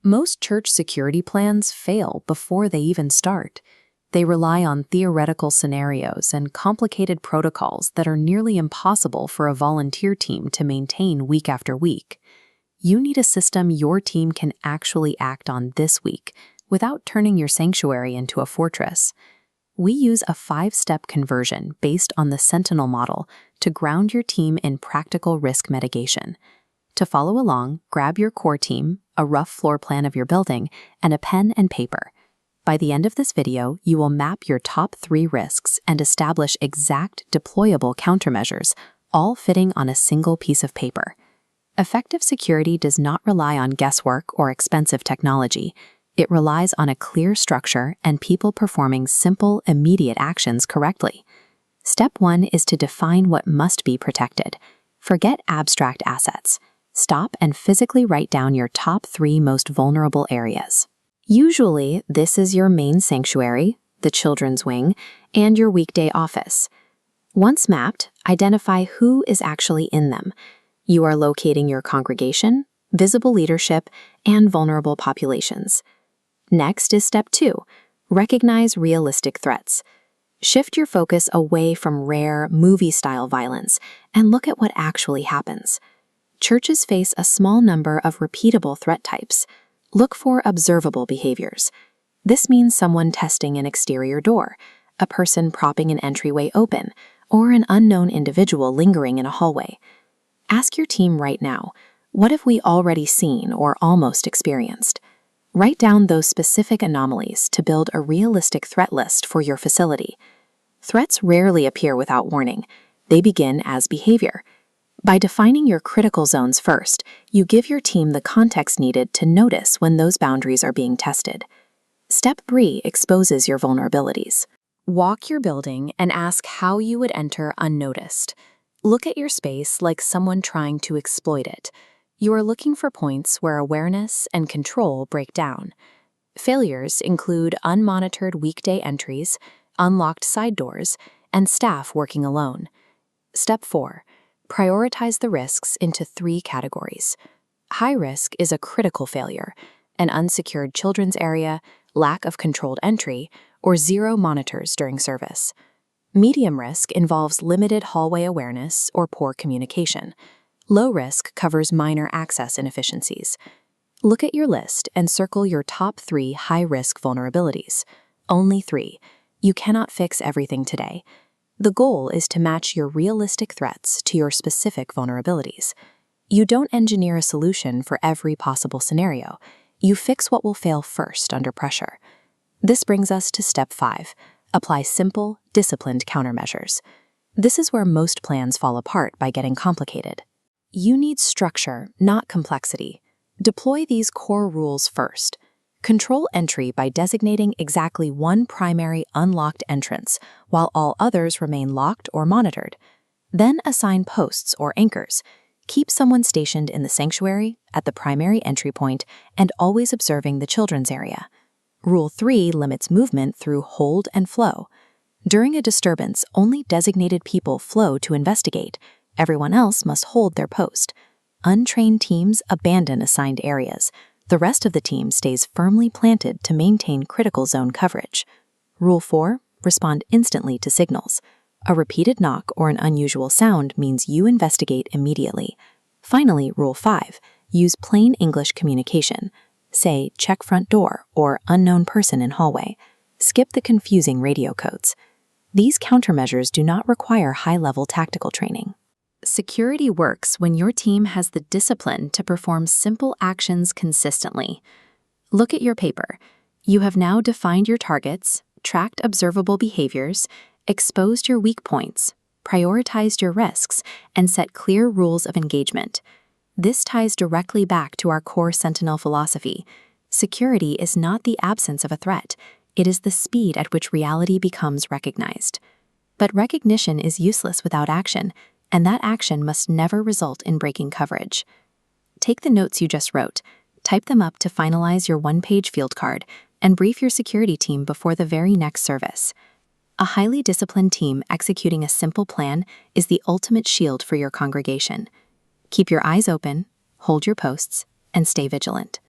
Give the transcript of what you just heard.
Most church security plans fail before they even start. They rely on theoretical scenarios and complicated protocols that are nearly impossible for a volunteer team to maintain week after week. You need a system your team can actually act on this week without turning your sanctuary into a fortress. We use a 5-step conversion based on the Sentinel Model to ground your team in practical risk mitigation. To follow along, grab your core team, a rough floor plan of your building, and a pen and paper. By the end of this video, you will map your top 3 risks and establish exact deployable countermeasures, all fitting on a single piece of paper. Effective security does not rely on guesswork or expensive technology. It relies on a clear structure and people performing simple, immediate actions correctly. Step 1 is to define what must be protected. Forget abstract assets. Stop and physically write down your top 3 most vulnerable areas. Usually, this is your main sanctuary, the children's wing, and your weekday office. Once mapped, identify who is actually in them. You are locating your congregation, visible leadership, and vulnerable populations. Next is step 2. Recognize realistic threats. Shift your focus away from rare, movie-style violence and look at what actually happens. Churches face a small number of repeatable threat types. Look for observable behaviors. This means someone testing an exterior door, a person propping an entryway open, or an unknown individual lingering in a hallway. Ask your team right now, what have we already seen or almost experienced? Write down those specific anomalies to build a realistic threat list for your facility. Threats rarely appear without warning. They begin as behavior. By defining your critical zones first, you give your team the context needed to notice when those boundaries are being tested. Step 3 exposes your vulnerabilities. Walk your building and ask how you would enter unnoticed. Look at your space like someone trying to exploit it. You are looking for points where awareness and control break down. Failures include unmonitored weekday entries, unlocked side doors, and staff working alone. Step 4. Prioritize the risks into 3 categories. High risk is a critical failure, an unsecured children's area, lack of controlled entry, or 0 monitors during service. Medium risk involves limited hallway awareness or poor communication. Low risk covers minor access inefficiencies. Look at your list and circle your top 3 high-risk vulnerabilities. Only 3. You cannot fix everything today. The goal is to match your realistic threats to your specific vulnerabilities. You don't engineer a solution for every possible scenario. You fix what will fail first under pressure. This brings us to step 5. Apply simple, disciplined countermeasures. This is where most plans fall apart by getting complicated. You need structure, not complexity. Deploy these core rules first. Control entry by designating exactly 1 primary unlocked entrance, while all others remain locked or monitored. Then assign posts or anchors. Keep someone stationed in the sanctuary, at the primary entry point, and always observing the children's area. Rule 3 limits movement through hold and flow. During a disturbance, only designated people flow to investigate. Everyone else must hold their post. Untrained teams abandon assigned areas. The rest of the team stays firmly planted to maintain critical zone coverage. Rule 4. Respond instantly to signals. A repeated knock or an unusual sound means you investigate immediately. Finally, Rule 5. Use plain English communication. Say, check front door or unknown person in hallway. Skip the confusing radio codes. These countermeasures do not require high-level tactical training. Security works when your team has the discipline to perform simple actions consistently. Look at your paper. You have now defined your targets, tracked observable behaviors, exposed your weak points, prioritized your risks, and set clear rules of engagement. This ties directly back to our core Sentinel philosophy. Security is not the absence of a threat. It is the speed at which reality becomes recognized. But recognition is useless without action, and that action must never result in breaking coverage. Take the notes you just wrote, type them up to finalize your 1-page field card, and brief your security team before the very next service. A highly disciplined team executing a simple plan is the ultimate shield for your congregation. Keep your eyes open, hold your posts, and stay vigilant.